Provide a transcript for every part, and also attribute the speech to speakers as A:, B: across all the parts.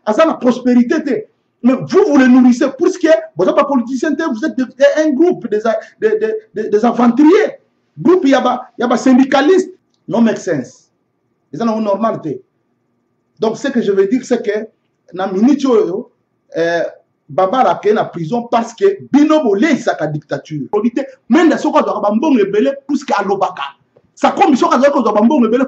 A: à ça la prospérité. Mais vous le nourrissez pour ce qui est, vous n'êtes pas politicien, vous êtes un groupe des aventuriers. Groupe, il y a des syndicalistes. Non make sense. C'est une normalité. Donc, ce que je veux dire, c'est que dans la minute, Baba la en prison parce que Binobo l'a sa dictature. Même dans ce cas, il y a rebelle plus qu'à l'Obaka. Ça commission a rebelle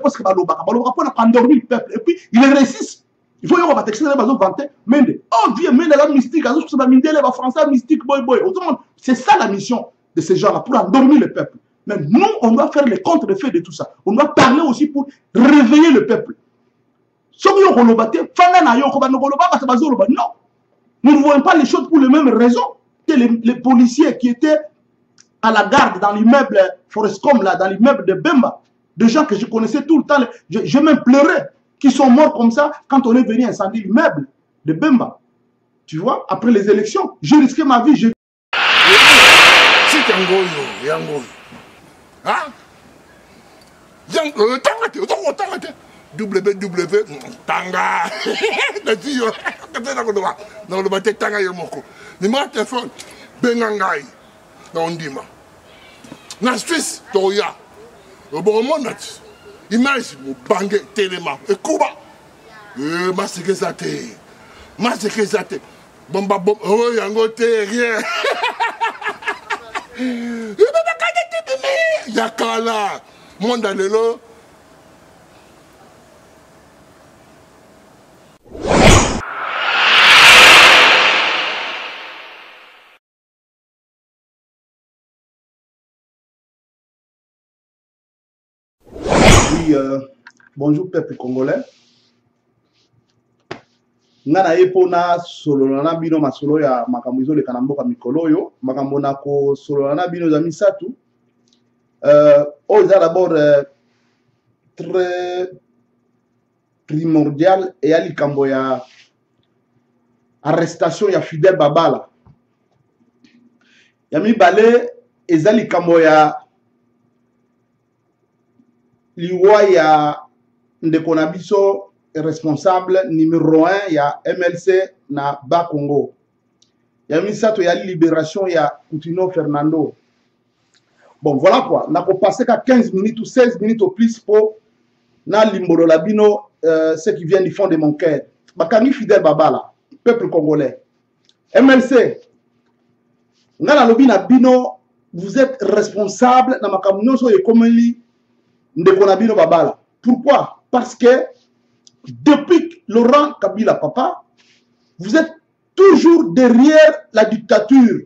A: plus qu'à l'Obaka. L'Obaka pour endormir le peuple. Et puis, il réussit. Il faut y avoir des textes qui sont vantés. Mende. Oh Dieu, Mende la mystique. Les Français mystique, boy. C'est ça la mission de ces gens-là, pour endormir le peuple. Mais nous, on doit faire les contre-effets de tout ça. On doit parler aussi pour réveiller le peuple. Non. Nous ne voyons pas les choses pour les mêmes raisons que les policiers qui étaient à la garde dans l'immeuble Forestcom, là, dans l'immeuble de Bemba. Des gens que je connaissais tout le temps. Je même pleurais, qui sont morts comme ça quand on est venu incendier l'immeuble de Bemba. Tu vois, après les élections, j'ai risqué ma vie.
B: C'est Yangoyo. Hein? WW Tanga. Non, le matin Tanga Yomoko. Numéro de téléphone, Bengangai. Non, Ndima. Na Suisse, Toya. Au bon moment, image, Bangé, Téléma. Et Kuba. Massacre Zate. Massacre Zate. Bomba, oh, Yangote, rien. Yakala. Mondalelo.
A: Oui, bonjour peuple congolais. Ngana epona sololana bino masolo ya makambo le kanamboka mikolo yo makambo na ko sololana bino za misatu. D'abord très primordial et à likambo ya arrestation ya Fidel Babala. Ya mibale ezali likambo ya liwa ya ndeko na biso responsable numéro 1 ya MLC na Bas-Congo. Ya misato ya libération ya Coutinho Fernando. Bon, voilà quoi. On a passé qu'à 15 minutes ou 16 minutes au plus pour na limbolo labino ceux qui viennent du fond de mon cœur. Bakami Fidel Babala, peuple congolais. MLC, ngana lobi na bino, vous êtes responsable na makamno so ekomeli ndeko na bino Babala. Pourquoi? Parce que depuis Laurent Kabila papa, vous êtes toujours derrière la dictature.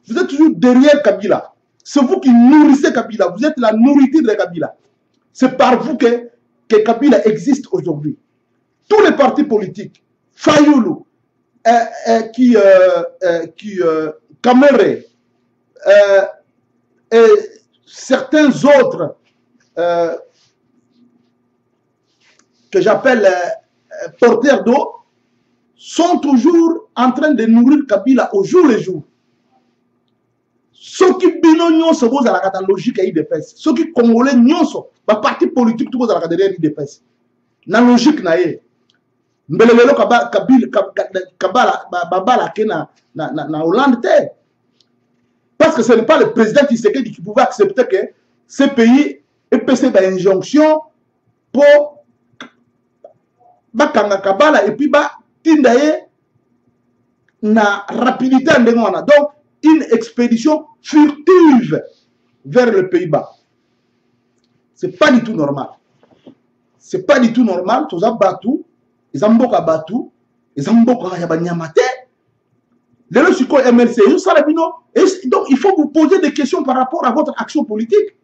A: Vous êtes toujours derrière Kabila. C'est vous qui nourrissez Kabila. Vous êtes la nourriture de Kabila. C'est par vous que Kabila existe aujourd'hui. Tous les partis politiques, Fayoulou, Kamere, et certains autres que j'appelle porteurs d'eau, sont toujours en train de nourrir Kabila au jour le jour. Ceux qui bino nyonso boza la kata logique à IDPS, ceux qui congolais nyonso, ba parti politique tout boza la kata derrière IDPS. Na logique na ye. Mbelelelo Kabala Babala ke na Hollande te. Parce que ce n'est pas le président Tshisekedi qui pouvait accepter que ce pays ait passé dans injonction pour bakanga Kabala et puis ba tindaye na rapidité ndengona. Donc une expédition furtive vers le Pays-Bas. C'est pas du tout normal. C'est pas du tout normal. Tous les bateaux, les amboka bateau, les amboka yabanyamate. Les gens qui sont MLC, donc il faut vous poser des questions par rapport à votre action politique.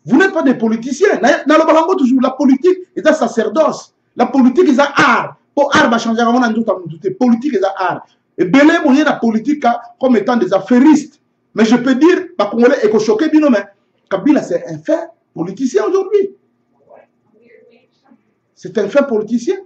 A: Vous n'êtes pas des politiciens. Dans le Balango, toujours, la politique est un sacerdoce. La politique est un art. Pour art, va changer avant de politique est un art. Et Belé, vous voyez la politique comme étant des affairistes. Mais je peux dire, pas Congolais, et choqué, mais Kabila, c'est un fait politicien aujourd'hui. C'est un fait politicien.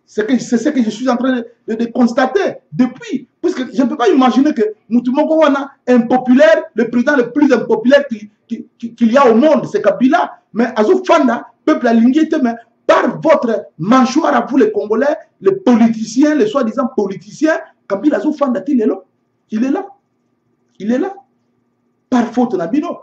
A: C'est ce que je suis en train de constater depuis. Puisque je ne peux pas imaginer que Moutoumoko Wana, impopulaire, le président le plus impopulaire qu'il y a au monde, c'est Kabila. Mais Azouf Fanda, peuple aligné, mais par votre mâchoire à vous les Congolais, les politiciens, les soi-disant politiciens, Kabila Zoufanda, il est là. Il est là. Il est là. Par faute Nabino.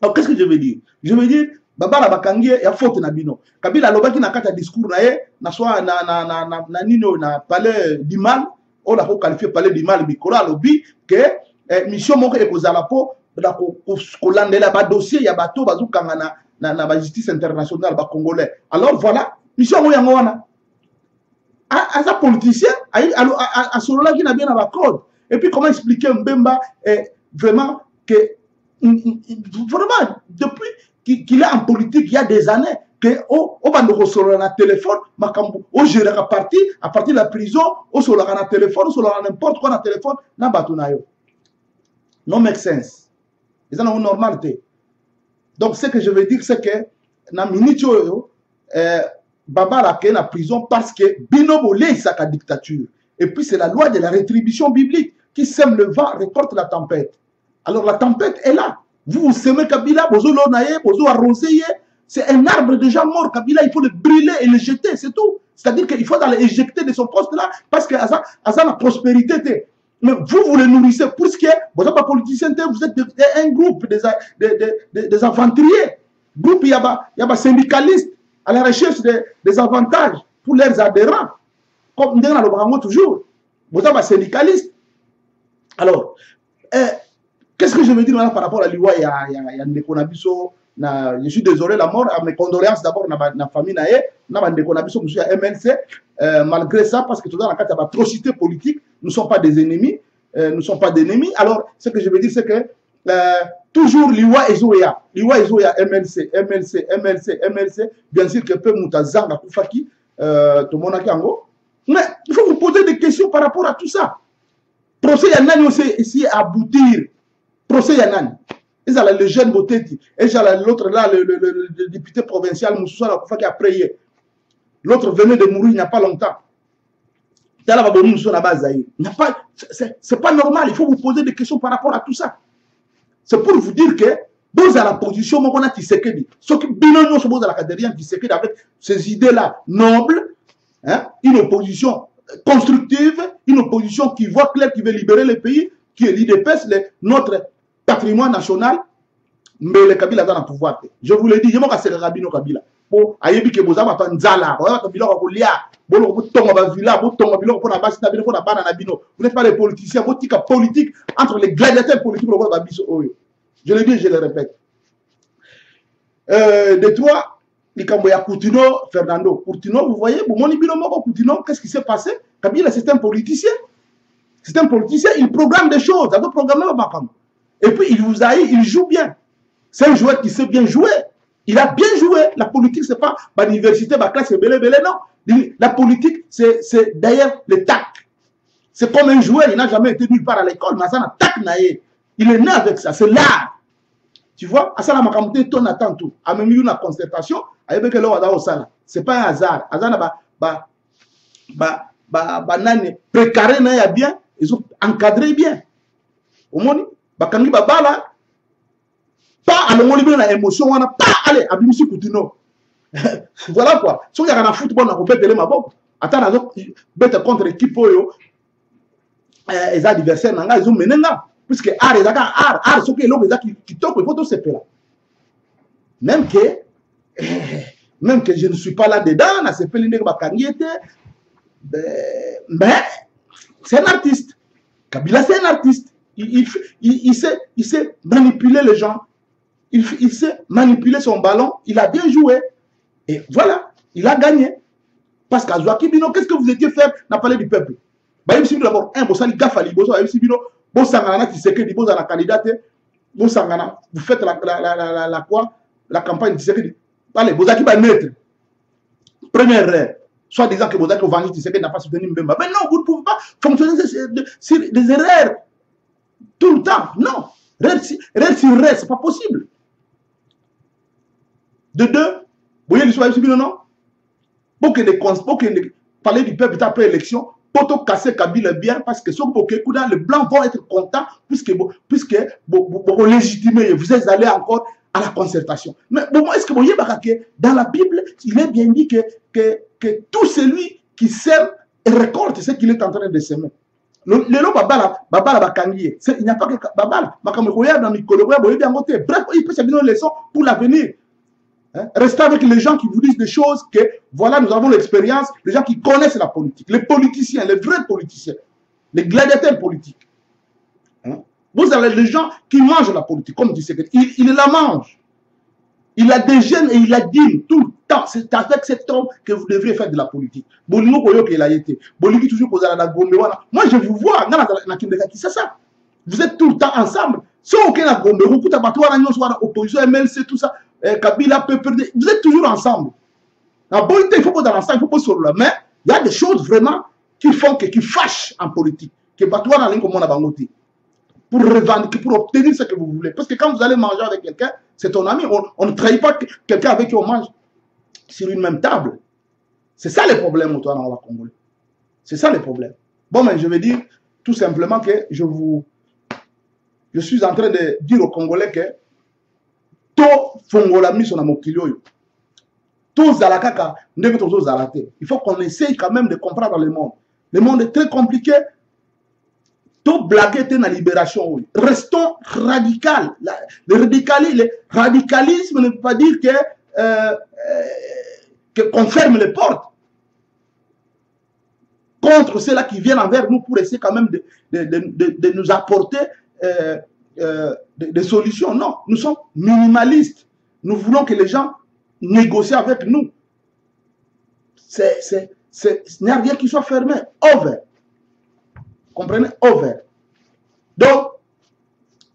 A: Alors qu'est-ce que je veux dire? Je veux dire, Babala Bakangi, il y a faute Nabino. Kabila Lobaki n'a qu'à discours na soit na nino na palais du mal, on l'a qualifié palais du mal, Bikola Lobi, que mission moko et kozala po da kolandela ba dossier ya bato bazukanga na justice internationale ba congolais. Alors voilà, mission mo yango wana. À sa politicien, à celui-là qui n'a bien à code. Et puis comment expliquer Mbemba vraiment que vraiment depuis qu'il est en politique il y a des années que au bandoko solo na téléphone makambo au gérer à partir de la prison au solo na téléphone au solo n'importe quoi na téléphone na batunayo. No make sense. C'est une normalité. Donc ce que je veux dire c'est que na minute Baba est en prison parce que Bino Bolé sa dictature. Et puis c'est la loi de la rétribution biblique qui sème le vent, récolte la tempête. Alors la tempête est là. Vous semez Kabila, vous l'onaye, vous arrosez. C'est un arbre déjà mort. Kabila, il faut le brûler et le jeter, c'est tout. C'est-à-dire qu'il faut l'éjecter de son poste là parce que ça a la prospérité. Mais vous le nourrissez pour ce qui est, vous n'êtes pas politicien, vous êtes un groupe des aventuriers. Groupe, il y a des syndicalistes à la recherche des avantages pour leurs adhérents. Comme nous le toujours. Vous êtes des syndicalistes. Alors, qu'est-ce que je veux dire maintenant par rapport à l'Iwa il y a Ndekonabiso, je suis désolé la mort, mes condoléances d'abord à la famille na Ndekonabiso, monsieur MLC, malgré ça, parce que tout dans la carte il y a atrocité politique, nous ne sommes pas des ennemis, Alors, ce que je veux dire, c'est que toujours l'Iwa Ezoya, MLC, bien sûr que peut Moutazanga Koufaki, tout le monde a Kango, mais il faut vous poser des questions par rapport à tout ça. Procès Yanani aussi essayer à aboutir. Procès Yanani. Et ça, le jeune Boteti. Et l'autre là, le député provincial Moussoussa qui a prié. L'autre venait de mourir il n'y a pas longtemps. C'est pas normal. Il faut vous poser des questions par rapport à tout ça. C'est pour vous dire que dans la position, on a Tshisekedi. Ce qui bilan se pose à la cadre Tshisekedi avec ces idées-là nobles, hein, une opposition constructive, une opposition qui voit clair, qui veut libérer le pays, qui est l'IDPS, notre patrimoine national, mais le Kabila dans le pouvoir. Je vous l'ai dit, je m'en casse Rabino Kabila. Bon, ayebi ke boza ba nzala, ba Kabila ko lia, bolo ko tonga ba villa, bo tonga bilo ko na basi na bino ko na bana na bino. Vous n'êtes pas des politiciens, votre politique entre les gladiateurs politiques ko ba biso oyo. Je le dis, je le répète. De toi, Likambo ya Coutinho, Fernando. Coutinho, vous voyez, Boumoni Binomoko Coutinho, qu'est-ce qui s'est passé? Kabila, c'est un politicien. C'est un politicien, il programme des choses. Et puis, il vous haït, il joue bien. C'est un joueur qui sait bien jouer. Il a bien joué. La politique, c'est pas l'université, ma classe, c'est belé, non. La politique, c'est d'ailleurs le tac. C'est comme un joueur, il n'a jamais été nulle part à l'école, mais ça n'a tac naïe. Il est né avec ça, c'est l'art. Tu vois, à ça, la makamute, ton attend tout. À même une concertation, avec le Wada Osala. C'est pas un hasard. Hasard, nane précaré na bien, ils ont encadré bien. Au moins, bakangi babala, pas à l'ongoli bien la émotion, on a pas allé à Bimisi Coutinho. Voilà quoi. Si on y a un football, on peut péter ma boque. Attends, bête contre l'équipe, les adversaires, ils ont mené là. Puisque art, ce qui est l'homme qui toque, il faut tout se faire. Même que je ne suis pas là-dedans, na sepe l'indé bakangi était. Mais c'est un artiste. Kabila, c'est un artiste. Il sait manipuler les gens. Il sait manipuler son ballon. Il a bien joué. Et voilà, il a gagné. Parce qu'à Zouakibino, qu'est-ce que vous étiez faire dans le palais du peuple? D'abord, un bossali gafali, vous faites la campagne de allez, vous avez mettre. Première erreur. Soit disant que vous avez vendu Tshisekedi n'a pas soutenu Mbemba. Mais non, vous ne pouvez pas fonctionner sur des erreurs tout le temps. Non. Erreur sur erreur, ce n'est pas possible. De deux, vous voyez l'histoire ici, non? Pour que les palais du peuple après l'élection, pour casser Kabila bien, parce que les blancs vont être contents, puisque vous légitimez, vous êtes allés encore à la concertation. Mais bon, est-ce que vous voyez que dans la Bible, il est bien dit que tout celui qui sème récolte ce qu'il est en train de semer. Le babala bakangiye. Il n'y a pas que babala. Bref, il peut se donner une leçon pour l'avenir. Hein? Restez avec les gens qui vous disent des choses que, voilà, nous avons l'expérience, les gens qui connaissent la politique, les politiciens, les vrais politiciens, les gladiateurs politiques. Hein? Vous avez les gens qui mangent la politique, comme dit Sekret. Il la mange. Il la déjeune et il la dîne tout le temps. C'est avec cet homme que vous devriez faire de la politique. Moi, je vous vois. C'est ça. Vous êtes tout le temps ensemble. Si aucun a Gombe, vous êtes opposition, MLC, tout ça. Kabila, vous êtes toujours ensemble. La politique, il faut pas dans l'ensemble, il faut pas sur la main. Il y a des choses vraiment qui font qui fâchent en politique. Que Batoua n'a rien comme on a bangoté. Pour revendiquer, pour obtenir ce que vous voulez. Parce que quand vous allez manger avec quelqu'un, c'est ton ami. On ne trahit pas quelqu'un avec qui on mange sur une même table. C'est ça le problème au Congolais. C'est ça le problème. Bon, mais je vais dire tout simplement que je suis en train de dire aux Congolais que il faut qu'on essaye quand même de comprendre le monde. Le monde est très compliqué. Tout blaguer est la libération. Restons radicaux. Le radicalisme ne veut pas dire qu'on ferme les portes contre ceux-là qui viennent envers nous pour essayer quand même de nous apporter des solutions. Non, nous sommes minimalistes. Nous voulons que les gens négocient avec nous. Il n'y a rien qui soit fermé. Over. Comprenez? Over. Donc,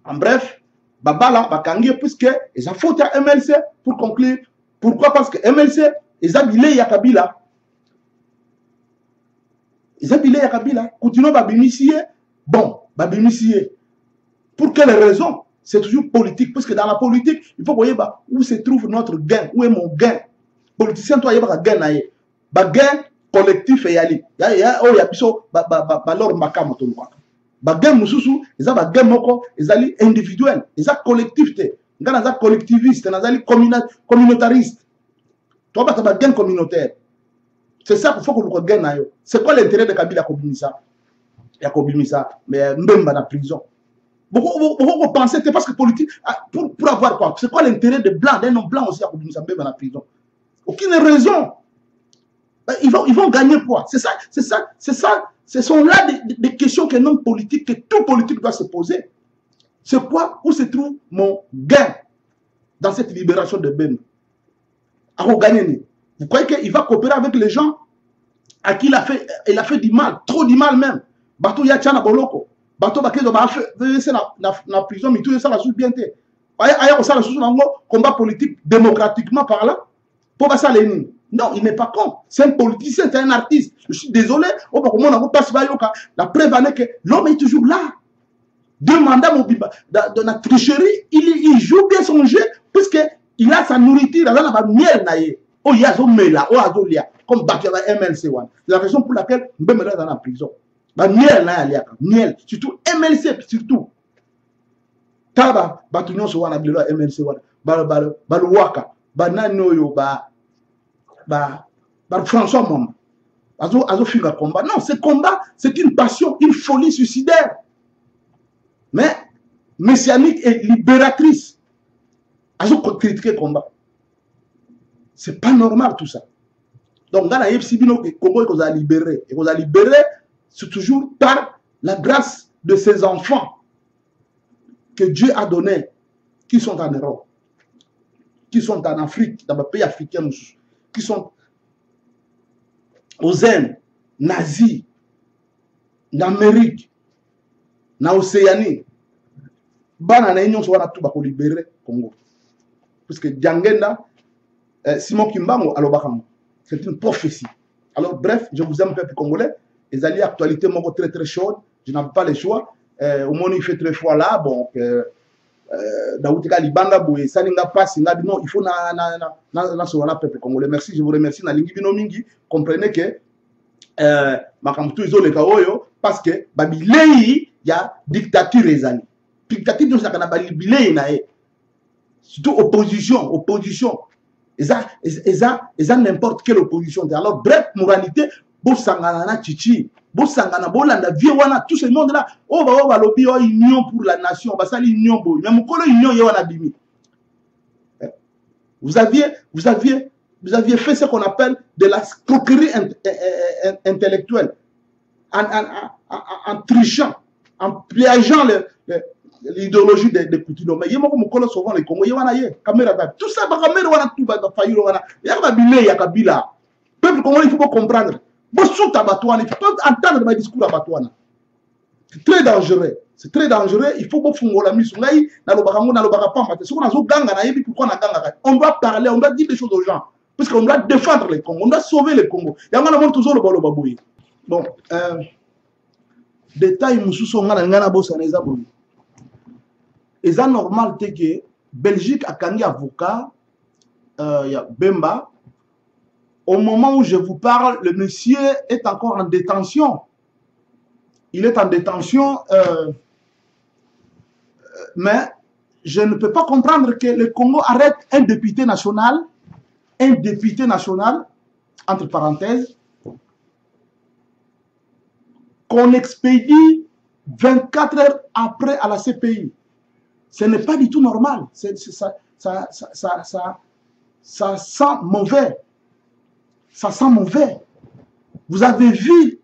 A: en bref, Babala, Bakangi, puisque ils ont foutu à MLC pour conclure. Pourquoi? Parce que MLC, ils ont bilé Yakabila. Ils ont bilé Yakabila. Continuons à bimicier. Bon, bimicier. Pour quelle raison? C'est toujours politique. Parce que dans la politique, il faut voir où se trouve notre gain. Où est mon gain? Politicien, toi, il y a un gain. Un gain collectif et yali. Il y a gain mususu, ils ont gain moko, ils ont individuel, ils ont collectivité. Ils ont collectiviste, ils ont communautariste. Toi, tu as un gain communautaire. C'est ça qu'il faut que nous gagne. C'est quoi l'intérêt de Kabila Kobimisa? Il y a Kobimisa, mais Mbemba dans la prison. Vous pensez que parce que politique, pour avoir quoi? C'est quoi l'intérêt de blanc, d'un homme blanc aussi à Kobimisa Mbemba dans la prison? Aucune raison. Ils vont gagner quoi? C'est ça. Ce sont là des questions qu'un homme politique, que tout politique doit se poser. C'est quoi? Où se trouve mon gain dans cette libération de Bemba? Vous croyez qu'il va coopérer avec les gens à qui il a fait du mal, trop du mal même? Bato Yachana Boloko. Bato Bakezo va faire la prison, mais tout ça la sous bien. Aya ça la sous combat politique démocratiquement par là. Pour ça les non, il n'est pas con. C'est un politicien, c'est un artiste. Je suis désolé. La preuve en est que l'homme est toujours là. Deux mandats dans la tricherie, il joue bien son jeu puisqu'il a sa nourriture. Il a miel naïe. Oh, il y a Zomela, oh, Azolia, comme Bakela MLC. C'est la raison pour laquelle Mbemba est dans la prison. Miel naïe, miel. Surtout MLC, surtout. Taba, Batunyon Sowana Bilo MLC. Baluwaka, Bananoyo, François Mom. Azo Figa combat. Non, ce combat, c'est une passion, une folie suicidaire. Mais messianique et libératrice. Azo critiquer le combat. C'est pas normal tout ça. Donc, dans la Yepsibino, le Congo est qu'on a libéré. Et qu'on a libéré, c'est toujours par la grâce de ces enfants que Dieu a donné, qui sont en Europe, qui sont en Afrique, dans les pays africains, qui sont aux Indes, en Asie, en Amérique, en Océanie. Banana Union soit tout pour libérer le Congo. Parce que Djangenda, Simon Kimbango, c'est une prophétie. Alors, bref, je vous aime, peuple congolais. Les alliés actualité sont très très chaudes. Je n'ai pas le choix. Au moins, il fait très froid là. Donc, Daoutika Libanda Boué, Saninga passe, non, il faut na peuple congolais. Merci, je vous remercie. Na lingi bino mingi, comprenez que makamtu izole kaoyo parce que babilei ya dictature ezali. Dictature nous sakana babilei na e. Surtout opposition. Et ça n'importe quelle opposition. Alors, bref, moralité, Bossangana Chichi, Bossangana Bolanda, Viewana, tout ce monde-là, oh, bah, lobby, union pour la nation, bah, ça, l'union, même quand l'union, il y a bimi. Vous aviez fait ce qu'on appelle de la croquerie intellectuelle, en trichant, en piégeant l'idéologie de Poutine. Mais il y a souvent les Congo, il y a tout ça, il y a Kabila. Peuple congolais, il faut comprendre. Il faut entendre mes discours à Batouana. C'est très dangereux. C'est très dangereux. Il faut que la mise on doit parler, on doit dire des choses aux gens. Parce qu'on doit défendre les Congo, on doit sauver les Congo. Bon, détail, et ça normal, c'est que Belgique a gagné avocat, il y a Bemba. Au moment où je vous parle, le monsieur est encore en détention. Il est en détention, mais je ne peux pas comprendre que le Congo arrête un député national, entre parenthèses, qu'on expédie 24 heures après à la CPI. Ce n'est pas du tout normal. Ça sent mauvais. Ça sent mauvais. Vous avez vu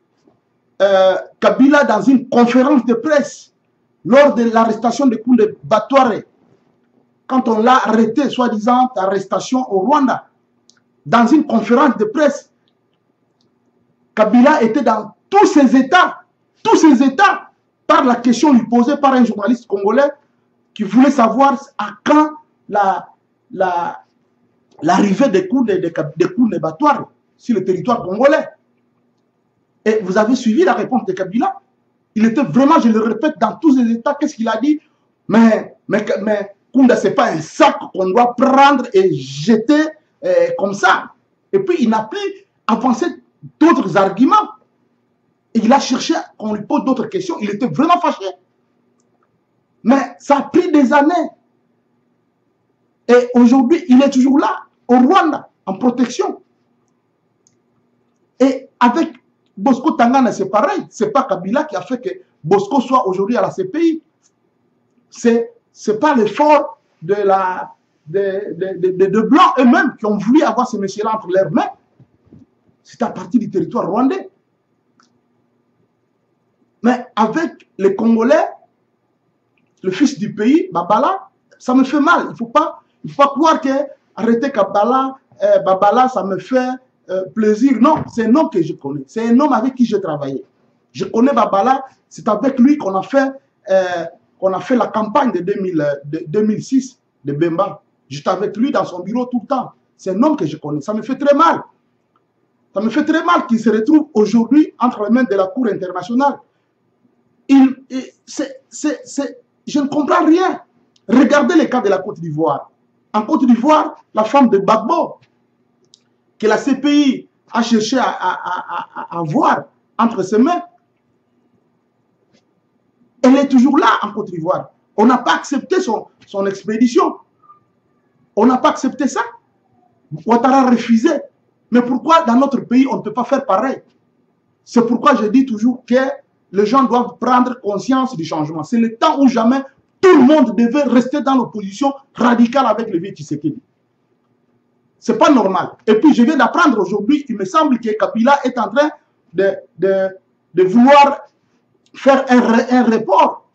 A: Kabila dans une conférence de presse lors de l'arrestation de Koundé Batouare, quand on l'a arrêté, soi-disant arrestation au Rwanda, dans une conférence de presse, Kabila était dans tous ses états, par la question lui posée par un journaliste congolais qui voulait savoir à quand l'arrivée des Koundé Batouare sur le territoire congolais. Et vous avez suivi la réponse de Kabila. Il était vraiment, je le répète, dans tous ses états. Qu'est-ce qu'il a dit? Mais Kounda, ce n'est pas un sac qu'on doit prendre et jeter comme ça. Et puis, il n'a plus avancé d'autres arguments. Et il a cherché qu'on lui pose d'autres questions. Il était vraiment fâché. Mais ça a pris des années. Et aujourd'hui, il est toujours là, au Rwanda, en protection. Et avec Bosco Tangana, c'est pareil. Ce n'est pas Kabila qui a fait que Bosco soit aujourd'hui à la CPI. Ce n'est pas l'effort de Blancs eux-mêmes qui ont voulu avoir ces messieurs-là entre leurs mains. C'est à partir du territoire rwandais. Mais avec les Congolais, le fils du pays, Babala, ça me fait mal. Il ne faut pas croire que arrêter Babala, ça me fait plaisir. Non, c'est un homme que je connais. C'est un homme avec qui j'ai travaillé. Je connais Babala. C'est avec lui qu'on a fait la campagne de 2006 de Bemba. J'étais avec lui dans son bureau tout le temps. C'est un homme que je connais. Ça me fait très mal. Ça me fait très mal qu'il se retrouve aujourd'hui entre les mains de la Cour internationale. Je ne comprends rien. Regardez les cas de la Côte d'Ivoire. En Côte d'Ivoire, la femme de Gbagbo, que la CPI a cherché à voir entre ses mains, elle est toujours là en Côte d'Ivoire. On n'a pas accepté son expédition. On n'a pas accepté ça. Ouattara a refusé. Mais pourquoi dans notre pays, on ne peut pas faire pareil? C'est pourquoi je dis toujours que les gens doivent prendre conscience du changement. C'est le temps où jamais tout le monde devait rester dans l'opposition radicale avec le vieux Tshisekedi. Ce n'est pas normal. Et puis je viens d'apprendre aujourd'hui, il me semble que Kabila est en train de vouloir faire un report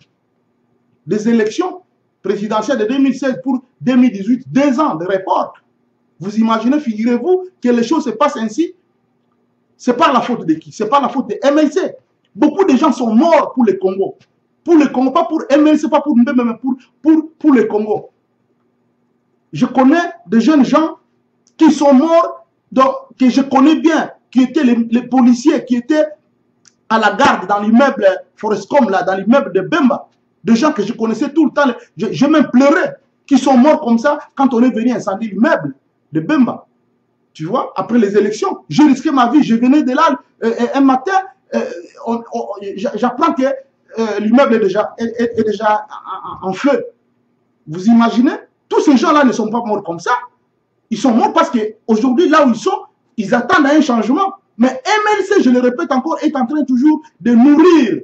A: des élections présidentielles de 2016 pour 2018, 2 ans de report. Vous imaginez, figurez-vous, que les choses se passent ainsi? Ce n'est pas la faute de qui? Ce n'est pas la faute de MLC. Beaucoup de gens sont morts pour le Congo. Pour le Congo, pas pour MLC, pas pour Mbembe, mais pour le Congo. Je connais des jeunes gens qui sont morts, que je connais bien, qui étaient les policiers, qui étaient à la garde dans l'immeuble Forescom, là, dans l'immeuble de Bemba. Des gens que je connaissais tout le temps. Je même pleurais, qui sont morts comme ça quand on est venu incendier l'immeuble de Bemba. Tu vois, après les élections, j'ai risqué ma vie. Je venais de là un matin, j'apprends que l'immeuble est déjà en feu. Vous imaginez? Tous ces gens-là ne sont pas morts comme ça. Ils sont morts parce qu'aujourd'hui, là où ils sont, ils attendent un changement. Mais MLC, je le répète encore, est en train toujours de nourrir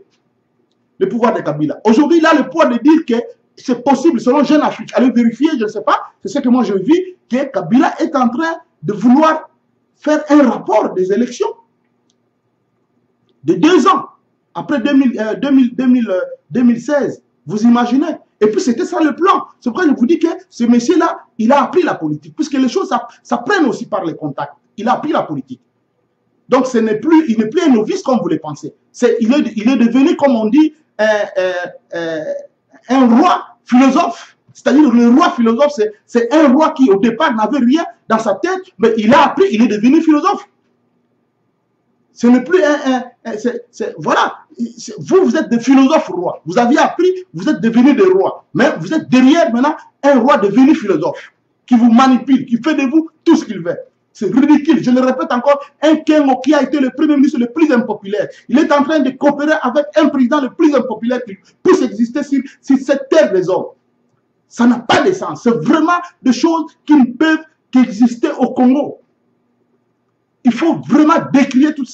A: le pouvoir de Kabila. Aujourd'hui, il a le pouvoir de dire que c'est possible, selon Jeune Afrique. Allez vérifier, je ne sais pas, c'est ce que moi je vis, que Kabila est en train de vouloir faire un rapport des élections de 2 ans, après 2016. Vous imaginez? Et puis c'était ça le plan. C'est pourquoi je vous dis que ce monsieur-là, il a appris la politique, puisque les choses, ça prenne aussi par les contacts. Il a appris la politique. Donc il n'est plus un novice comme vous le pensez. Il est devenu, comme on dit, un roi philosophe. C'est-à-dire le roi philosophe, c'est un roi qui au départ n'avait rien dans sa tête, mais il a appris, il est devenu philosophe. Ce n'est plus voilà, vous êtes des philosophes rois. Vous aviez appris, vous êtes devenus des rois. Mais vous êtes derrière maintenant un roi devenu philosophe, qui vous manipule, qui fait de vous tout ce qu'il veut. C'est ridicule. Je le répète encore, un Kengo qui a été le premier ministre le plus impopulaire. Il est en train de coopérer avec un président le plus impopulaire qui puisse exister sur cette terre des hommes. Ça n'a pas de sens. C'est vraiment des choses qui ne peuvent qu'exister au Congo. Il faut vraiment décrier toutes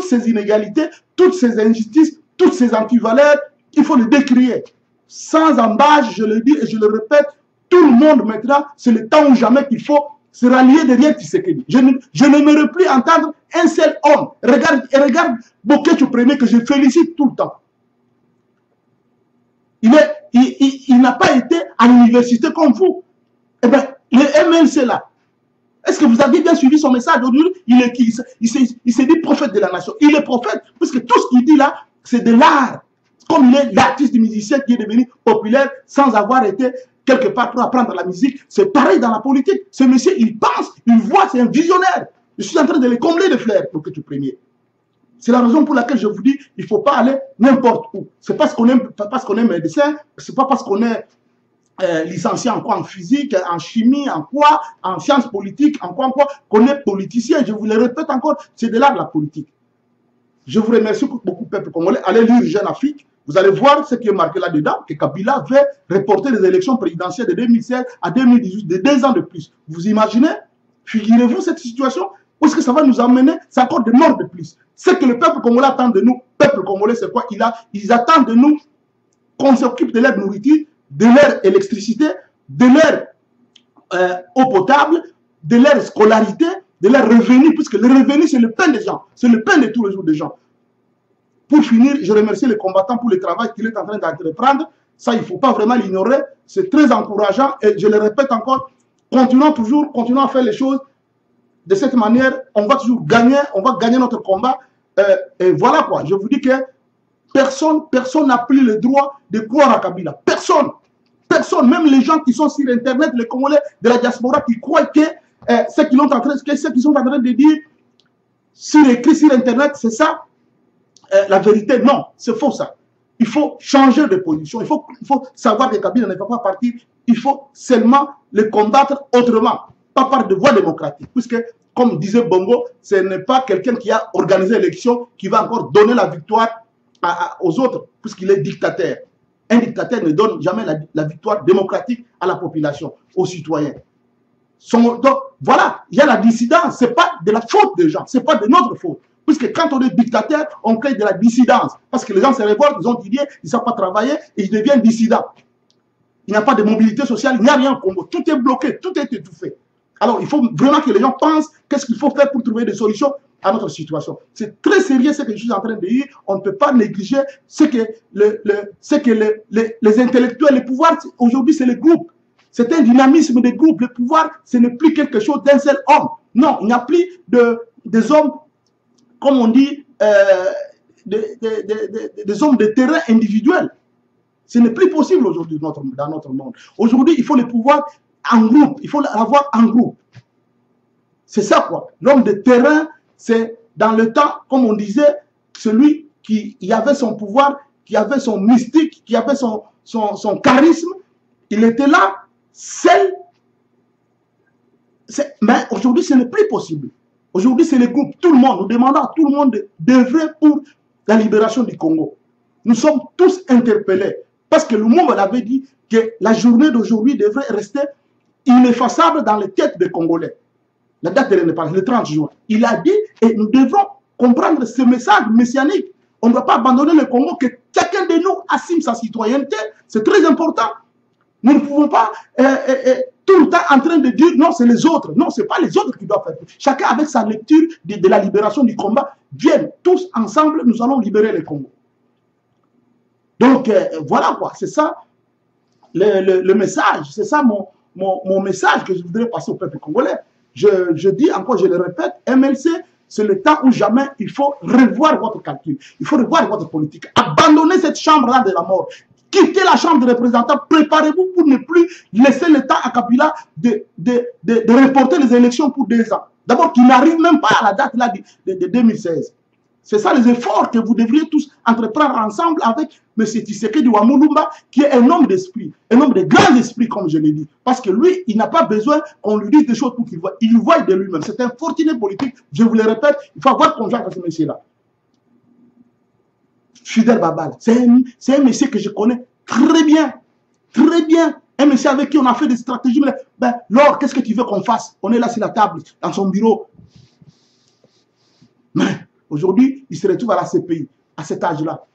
A: ces inégalités, toutes ces injustices, toutes ces antivaleurs. Il faut les décrier. Sans embâche, je le dis et je le répète, tout le monde mettra, c'est le temps ou jamais qu'il faut se rallier derrière Tshisekedi. Je n'aimerais plus entendre un seul homme. Regarde Boketo Premier que je félicite tout le temps. Il n'a pas été à l'université comme vous. Eh bien, le MLC là, est-ce que vous avez bien suivi son message aujourd'hui? Il s'est dit prophète de la nation. Il est prophète, puisque tout ce qu'il dit là, c'est de l'art. Comme il est l'artiste musicien qui est devenu populaire sans avoir été quelque part pour apprendre la musique. C'est pareil dans la politique. Ce monsieur, il pense, il voit, c'est un visionnaire. Je suis en train de les combler de fleurs pour que tu premier. C'est la raison pour laquelle je vous dis, il ne faut pas aller n'importe où. C'est parce qu'on est médecin, c'est pas parce qu'on est licencié en quoi, en physique, en chimie, en quoi, en sciences politiques, en quoi, qu'on est politicien. Je vous le répète encore, c'est de l'art de la politique. Je vous remercie beaucoup, peuple congolais. Allez lire Jeune Afrique. Vous allez voir ce qui est marqué là-dedans, que Kabila veut reporter les élections présidentielles de 2016 à 2018, de 2 ans de plus. Vous imaginez? Figurez-vous cette situation? Où est-ce que ça va nous amener? C'est encore des morts de plus. Ce que le peuple congolais attend de nous, peuple congolais, c'est quoi? Ils attendent de nous qu'on s'occupe de leur nourriture, de leur électricité, de leur eau potable, de leur scolarité, de leur revenu, puisque le revenu, c'est le pain des gens. C'est le pain de tous les jours des gens. Pour finir, je remercie les combattants pour le travail qu'il est en train d'entreprendre. Ça, il ne faut pas vraiment l'ignorer. C'est très encourageant. Et je le répète encore, continuons à faire les choses de cette manière. On va toujours gagner, on va gagner notre combat. Et voilà quoi. Je vous dis que personne n'a plus le droit de croire à Kabila. Personne. Personne. Même les gens qui sont sur Internet, les Congolais de la diaspora, qui croient que ce qu'ils sont en train de dire écrit sur Internet, c'est ça. La vérité, non, c'est faux ça. Il faut changer de position. Il faut savoir que Kabila ne va pas partir. Il faut seulement le combattre autrement, pas par de voie démocratique. Puisque, comme disait Bongo, ce n'est pas quelqu'un qui a organisé l'élection qui va encore donner la victoire aux autres, puisqu'il est dictateur. Un dictateur ne donne jamais la victoire démocratique à la population, aux citoyens. Donc, voilà, il y a la dissidence. Ce n'est pas de la faute des gens, ce n'est pas de notre faute. Puisque quand on est dictateur, on crée de la dissidence. Parce que les gens se révoltent, ils ont dit, ils ne savent pas travailler et ils deviennent dissidents. Il n'y a pas de mobilité sociale, il n'y a rien au Congo. Tout est bloqué, tout est étouffé. Alors, il faut vraiment que les gens pensent qu'est-ce qu'il faut faire pour trouver des solutions à notre situation. C'est très sérieux ce que je suis en train de dire. On ne peut pas négliger ce que les intellectuels, les pouvoirs, aujourd'hui, c'est les groupes. C'est un dynamisme des groupes. Le pouvoir, ce n'est plus quelque chose d'un seul homme. Non, il n'y a plus des hommes, comme on dit, des hommes de terrain individuels. Ce n'est plus possible aujourd'hui dans notre monde. Aujourd'hui, il faut le pouvoir en groupe. Il faut l'avoir en groupe. C'est ça quoi. L'homme de terrain, c'est dans le temps, comme on disait, celui qui avait son pouvoir, qui avait son mystique, qui avait son charisme. Il était là, seul. Mais aujourd'hui, ce n'est plus possible. Aujourd'hui, c'est le groupe, tout le monde. Nous demandons à tout le monde d'œuvrer pour la libération du Congo. Nous sommes tous interpellés. Parce que Lumumba avait dit que la journée d'aujourd'hui devrait rester ineffaçable dans les têtes des Congolais. La date de l'indépendance, le 30 juin. Il a dit, et nous devrons comprendre ce message messianique. On ne doit pas abandonner le Congo, que chacun de nous assume sa citoyenneté. C'est très important. Nous ne pouvons pas tout le temps en train de dire non, c'est les autres. Non, ce n'est pas les autres qui doivent faire. Chacun avec sa lecture de la libération du combat. Viennent tous ensemble, nous allons libérer le Congo. Donc voilà quoi, c'est ça le message, c'est ça mon message que je voudrais passer au peuple congolais. Je dis encore, je le répète, MLC, c'est le temps où jamais il faut revoir votre calcul, il faut revoir votre politique. Abandonnez cette chambre-là de la mort. Quittez la chambre des représentants, préparez-vous pour ne plus laisser le temps à Kabila de reporter les élections pour 2 ans. D'abord, qu'il n'arrive même pas à la date là de 2016. C'est ça les efforts que vous devriez tous entreprendre ensemble avec M. Tshisekedi Wamulumba, qui est un homme d'esprit, un homme de grand esprit, comme je l'ai dit. Parce que lui, il n'a pas besoin qu'on lui dise des choses pour qu'il voie. Il voit de lui-même. C'est un fortuné politique. Je vous le répète, il faut avoir confiance à ce monsieur-là. Fidel Babal, c'est un monsieur que je connais très bien. Très bien. Un monsieur avec qui on a fait des stratégies. Ben, Laure, qu'est-ce que tu veux qu'on fasse? On est là sur la table, dans son bureau. Mais aujourd'hui, il se retrouve à la CPI, à cet âge-là.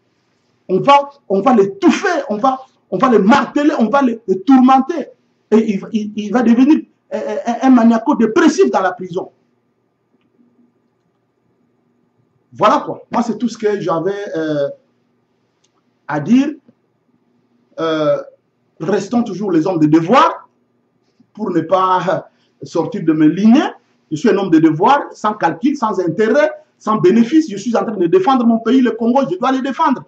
A: On va l'étouffer, on va le marteler, on va le tourmenter. Et il va devenir un maniaco-dépressif dans la prison. Voilà quoi. Moi, c'est tout ce que j'avais à dire. Restons toujours les hommes de devoir pour ne pas sortir de mes lignes. Je suis un homme de devoir, sans calcul, sans intérêt, sans bénéfice. Je suis en train de défendre mon pays, le Congo, je dois le défendre.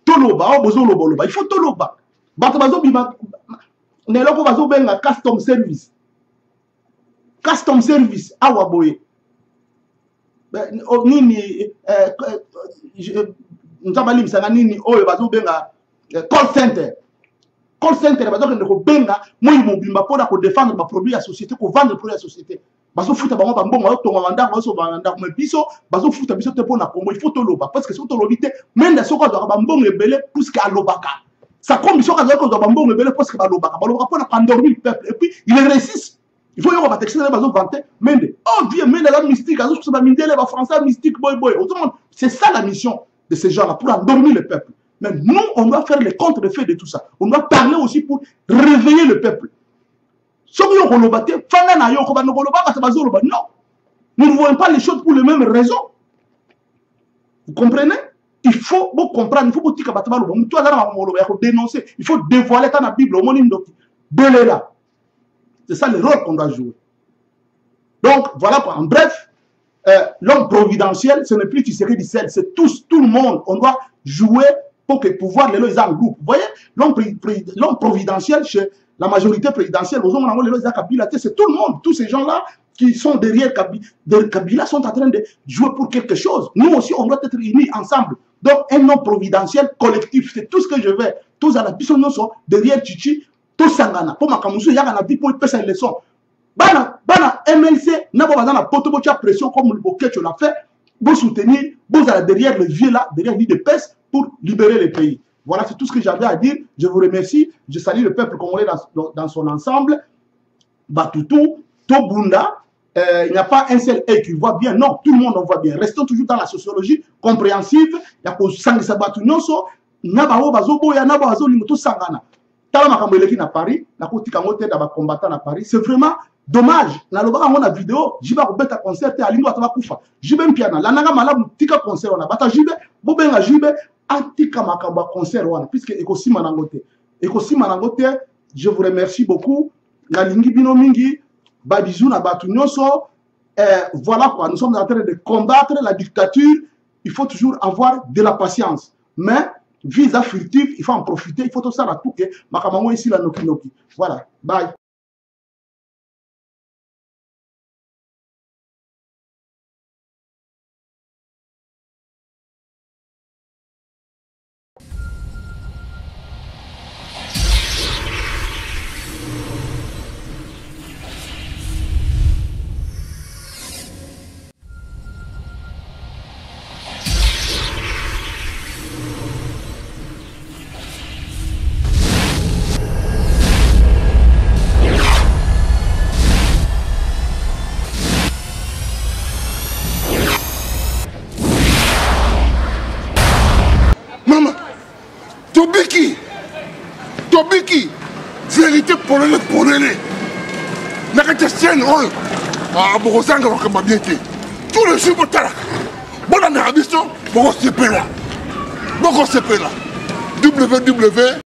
A: Toloba, il faut Toloba. Custom service. Custom service, awaboye. Call center. Call center, pour défendre ma produit à la société, pour vendre le produit à la société. Il faut que parce que si vous avez même des choses plus qu'à l'obaka. Ça comme ils parce que endormi le peuple. Et puis, il réussissent. Il faut y avoir des textes vantés. Oh, vieux, la mystique, les Français mystique, boy. C'est ça la mission de ces gens-là, pour endormir le peuple. Mais nous, on doit faire les contre-effets de tout ça. On doit parler aussi pour réveiller le peuple. Non, nous ne voyons pas les choses pour les mêmes raisons. Vous comprenez? Il faut comprendre, il faut dénoncer, il faut dévoiler dans la Bible. C'est ça le rôle qu'on doit jouer. Donc, voilà quoi. En bref, l'homme providentiel, ce n'est plus Tshisekedi seul, c'est tout le monde. On doit jouer pour que le pouvoir, les gens en groupe. Vous voyez, l'homme providentiel, chez la majorité présidentielle, c'est tout le monde. Tous ces gens-là qui sont derrière Kabila sont en train de jouer pour quelque chose. Nous aussi, on doit être unis ensemble. Donc, un homme providentiel collectif, c'est tout ce que je veux. Tous à la personne sont derrière Chichi, tous sangana. Pour ma camusu, il y a un vie pour une personne leçon. Bana MLC, n'a pas la potobocha pression comme le bouquet tu l'as fait. Vous soutenir, vous allez derrière le vieux là, derrière l'île de PES pour libérer le pays. Voilà, c'est tout ce que j'avais à dire. Je vous remercie. Je salue le peuple congolais dans son ensemble. Batutu, Tobunda, il n'y a pas un seul œil qui voit bien. Non, tout le monde en voit bien. Restons toujours dans la sociologie compréhensive. Il y a que Sangisa Batu Nyonso, Nabao Bazoboya, Nabao Bazo Limoto Sangana. Tala Makamboeleki na Paris, Nakoti Kangote d'aba combattant à Paris. C'est vraiment dommage. Na lobaka ngona vidéo, jiba ko beta concert te alingo ataba kufa. Jibe mpiana, la nanga malamu tika concert ona. Bata jibe, bobenga jibe, antika makamba concert wana. Puisque ekosima nangote. Ekosima nangote, je vous remercie beaucoup. Na lingi bino mingi, babizou na batu nyonso. Voilà quoi, nous sommes en train de combattre la dictature. Il faut toujours avoir de la patience. Mais, visa furtif, il faut en profiter. Il faut tout ça la tout. Makamango ici la noki noki. Voilà, bye.
B: Tobiki, vérité polonais. N'a qu'à scène, ah, bon, ça, on va bien te. Tout le jour, bon, on a un bon, c'est là. Bon, c'est là. www